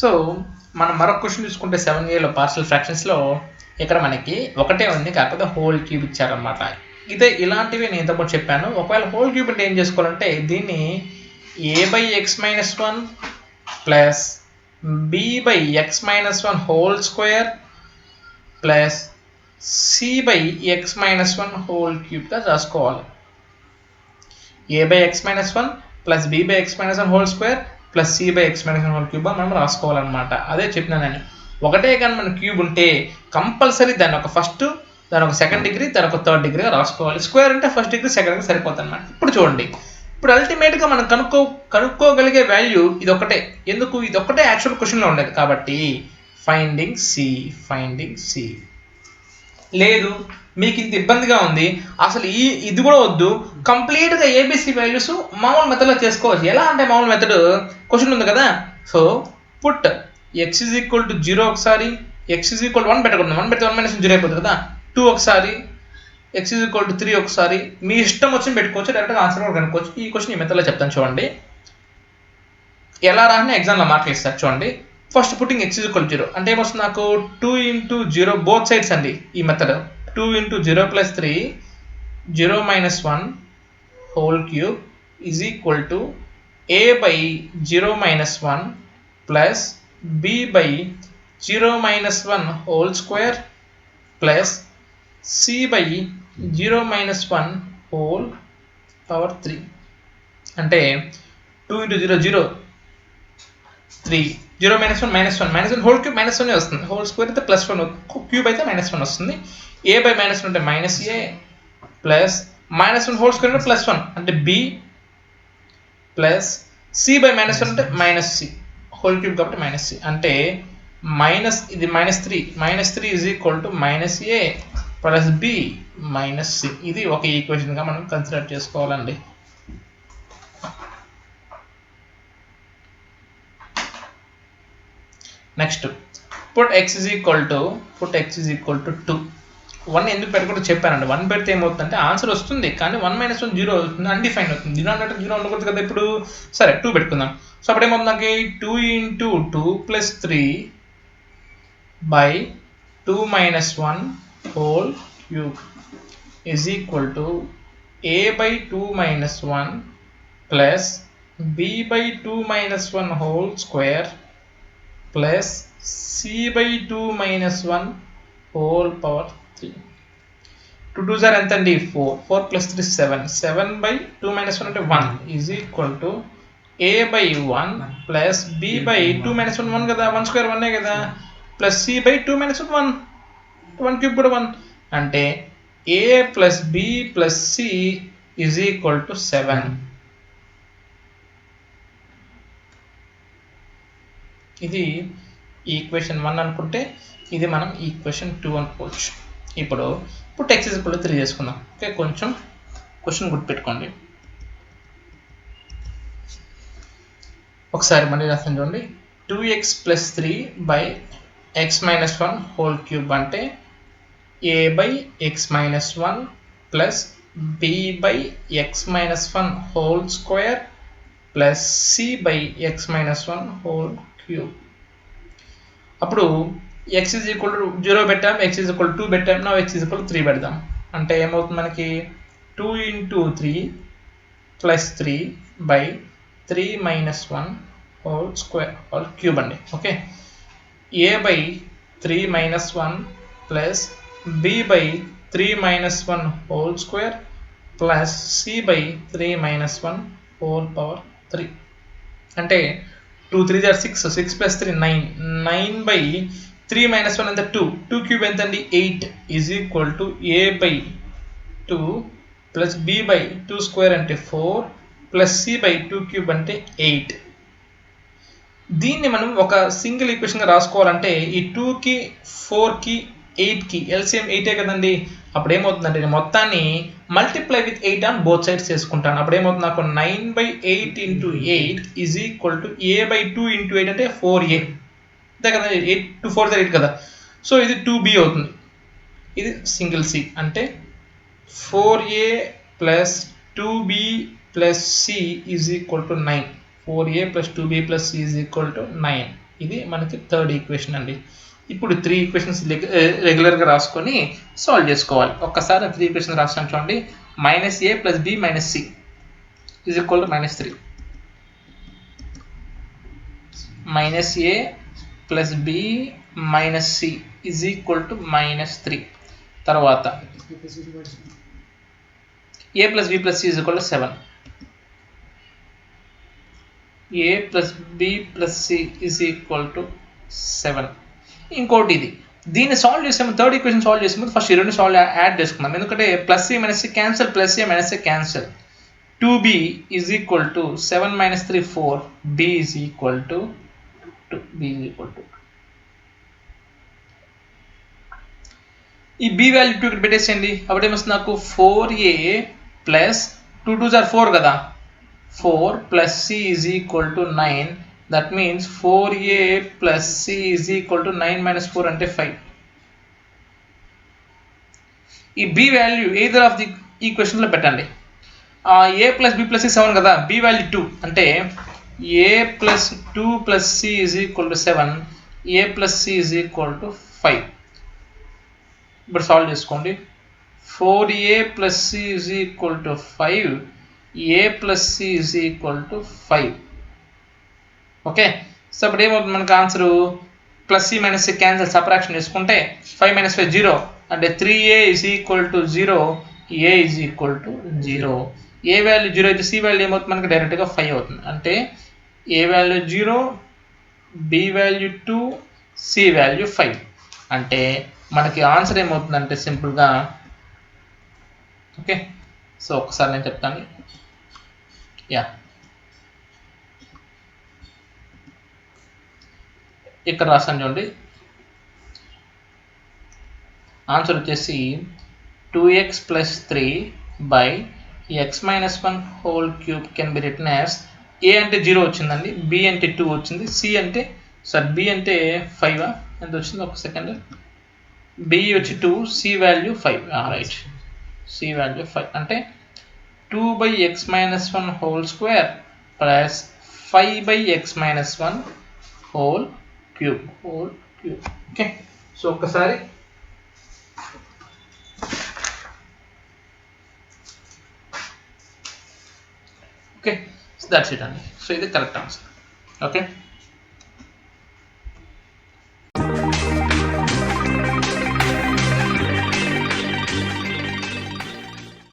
So మనం మరొక question చూసుకుంటే 7Aలో పార్షియల్ ఫ్రాక్షన్స్లో ఇక్కడ మనకి ఒకటే ఉంది, కాకపోతే హోల్ క్యూబ్ ఇచ్చారనమాట. ఇదే ఇలాంటివి నేను ఇంతకుముందు చెప్పాను. ఒకవేళ హోల్ క్యూబ్ అంటే ఏం చేసుకోవాలంటే దీన్ని a/x-1 plus b/x-1 whole square plus c/x-1 whole క్యూబ్గా రాసుకోవాలి. a/x-1 plus b/x-1 whole square plus c/x-1 whole cube మనం రాసుకోవాలన్నమాట. అదే చెప్పినా నేను, ఒకటే కానీ మన క్యూబ్ ఉంటే కంపల్సరీ దాన్ని ఒక ఫస్ట్, దాని ఒక సెకండ్ డిగ్రీ, దాని ఒక థర్డ్ డిగ్రీగా రాసుకోవాలి. స్క్వేర్ అంటే ఫస్ట్ డిగ్రీ, సెకండ్ డిగ్రీ సరిపోతుంది అన్నమాట. ఇప్పుడు చూడండి, ఇప్పుడు అల్టిమేట్గా మనం కనుక్కోగలిగే వాల్యూ ఇది ఒకటే. ఎందుకు? ఇది ఒకటే యాక్చువల్ క్వశ్చన్లో ఉండేది కాబట్టి ఫైండింగ్ సి. లేదు మీకు ఇంత ఇబ్బందిగా ఉంది, అసలు ఇది కూడా వద్దు, కంప్లీట్గా ఏబిసి వాల్యూస్ మామూలు మెథడ్లో చేసుకోవచ్చు. ఎలా అంటే మామూలు మెథడ్ క్వశ్చన్ ఉంది కదా, సో పుట్ x = 0 ఒకసారి, x = 1 పెట్టకూడదు, 1 పెడితే 1 - 0 అయిపోతుంది కదా, 2 ఒకసారి, x = 3 ఒకసారి, మీ ఇష్టం వచ్చింది పెట్టుకోవచ్చు, డైరెక్ట్గా ఆన్సర్ కూడా కనుక్కోవచ్చు. ఈ క్వశ్చన్ ఈ మెథడ్లో చెప్తాను చూడండి. ఎలా రాసిన ఎగ్జామ్లో మార్కులు ఇస్తారు చూడండి. ఫస్ట్ పుట్టింగ్ x = 0 అంటే ఏమొస్తుంది నాకు, 2 × 0 బోత్ సైడ్స్ అండి. ఈ method 2 × 0 + 3 0 - 1 whole cube is equal to a/0 - 1 plus b/0 - 1 whole square plus c/0 - 1 whole power 3. అంటే 2 × 0 0, 3, 0 - 1 - 1 హోల్ క్యూబ్ -1 వస్తుంది, హోల్ స్క్వేర్ అయితే +1, క్యూబ్ అయితే -1 వస్తుంది. a/-1 అంటే -a ప్లస్ -1 హోల్ స్క్వేర్ అంటే +1 అంటే b ప్లస్ c/-1 అంటే -c హోల్ క్యూబ్ కాబట్టి -c అంటే ఇది -3 is equal to -a plus b -c. ఇది ఒక ఈక్వేషన్గా మనం కన్సిడర్ చేసుకోవాలండి. Next put x = 2. 1 ఎందుకు పెట్టకూడదు చెప్పానండి. 1 పెడితే ఏమవుతుందంటే ఆన్సర్ వస్తుంది, కానీ 1 - 1 0 అవుతుంది, అన్డిఫైన్ అవుతుంది. డినామినేటర్ 0 ఉండకూడదు కదా. ఇప్పుడు సరే 2 పెట్టుకుందాం. సో అప్పుడు ఏమవుతుంది నాకు, 2 × 2 + 3 / 2 - 1 whole cube is equal to a/2 - 1 plus b/2 - 1 whole square plus c/2 - 1 whole power 3. 2 2s are ఎంత అండి, 4, 4 + 3 7, 7/2 - 1 అంటే 1 is equal to a/1 plus b/2 - 1 1 కదా, 1 స్క్వేర్ 1 కదా, ప్లస్ c/2 - 1 1 క్యూబ్ కూడా 1 అంటే a plus b plus c is equal to 7. ఇది equation 1 అనుకుంటే ఇది మనం ఈక్వేషన్ 2 అనుకోవచ్చు. ఇప్పుడు x = 3 చేసుకుందాం. ఓకే, కొంచెం క్వశ్చన్ గుర్తుపెట్టుకోండి. ఒకసారి మళ్ళీ రాస్తాను చూడండి. 2x + 3/x-1 హోల్ క్యూబ్ అంటే a/x-1 plus b/x-1 whole square plus c/x-1 whole cube. అప్పుడు x = 0 పెట్టాం, x = 2 పెట్టాం, నా x = 3 పెడదాం. అంటే ఏమవుతుంది మనకి, 2 × 3 + 3/3 - 1 హోల్ స్క్వేర్ హోల్ క్యూబ్ అండి. Okay, a/3 - 1 plus b/3 - 1 whole square plus c/3 - 1 whole power 3. అంటే 2 3s are 6, 6 + 3 9, 9/3 - 1 ఎంత 2, 2 క్యూబ్ ఎంత అండి 8 is equal to a/2 plus b/2 square అంటే 4 ప్లస్ c/2 క్యూబ్ అంటే 8. దీన్ని మనం ఒక సింగిల్ ఈక్వేషన్గా రాసుకోవాలంటే ఈ 2కి 4కి 8కి ఎల్సిఎం 8 కదండి. అప్పుడు ఏమవుతుందంటే నేను మొత్తాన్ని multiply with 8 on both sides చేసుకుంటాను. అప్పుడు ఏమవుతుంది నాకు, 9/8 × 8 ఈజ్ ఈక్వల్ టు a/2 × 8 అంటే 4a. అంతే కదా, 8 2 4 8 కదా. సో ఇది 2b అవుతుంది. ఇది సింగిల్ సి అంటే 4a plus 2b plus c is equal to 9. 4a plus 2b plus c is equal to 9. ఇది మనకి థర్డ్ ఈక్వేషన్ అండి. ఇప్పుడు 3 ఈక్వేషన్స్ రెగ్యులర్గా రాసుకొని సాల్వ్ చేసుకోవాలి. ఒక్కసారి 3 ఈక్వేషన్స్ రాస్తాను చూడండి. -a + b - c is equal to -3. -a + b - c is equal to -3. తర్వాత a + b + c is equal to 7. a + b + c is equal to 7. ఇంకోటి ఇది, దీన్ని సాల్వ్ చేసాము. థర్డ్ ఈక్వేషన్ సాల్వ్ చేసాము. ఫస్ట్ ఈ రెండు సాల్వ్ యాడ్ చేసుకున్నాం. ఎందుకంటే +c - c cancel, +a - c cancel. 2b is equal to 7 - 3 4. b is equal to 2. b is equal to ఈ b వాల్యూ 2 ఇక్కడ పెట్టేసేయండి. అప్పుడు ఏమొస్తుంది నాకు 4a + 2 2s are 4 కదా, 4 + c is equal to 9. That means 4a + c is equal to 9 - 4 అంటే 5. ఈ b value either of the ఈక్వేషన్లో పెట్టండి. a + b + c 7 కదా, b వాల్యూ 2 అంటే a + 2 + c is equal to 7. a + c is equal to 5. ఇప్పుడు solve చేసుకోండి. 4a + c is equal to 5. a + c is equal to 5. Okay, so ఇప్పుడు ఏమవుతుంది మనకు answer? +c - c cancel, subtraction చేసుకుంటే 5 - 5 0 అంటే 3a is equal to 0. a is equal to 0. a value 0 అయితే c value ఏమవుతుంది మనకి? డైరెక్ట్గా 5 అవుతుంది. అంటే a value 0, b value 2, c value 5. అంటే మనకి ఆన్సర్ ఏమవుతుందంటే సింపుల్గా, ఓకే, సో ఒకసారి నేను చెప్తాను. యా, ఇక్కడ రాసాను చూడండి. ఆన్సర్ వచ్చేసి 2x + 3 / x - 1 whole cube can be written as, a అంటే 0 వచ్చిందండి, b అంటే 2 వచ్చింది, c అంటే b అంటే 5 ఎంత వచ్చింది? ఒక సెకండ్. b వచ్చి 2, c value 5. Right, c value 5 అంటే 2/x - 1 whole square plus 5/x - 1 whole cube. Okay, so ఒక్కసారి ఓకే, దట్స్ ఇట్ అండి. సో ఇది కరెక్ట్ ఆన్సర్. ఓకే.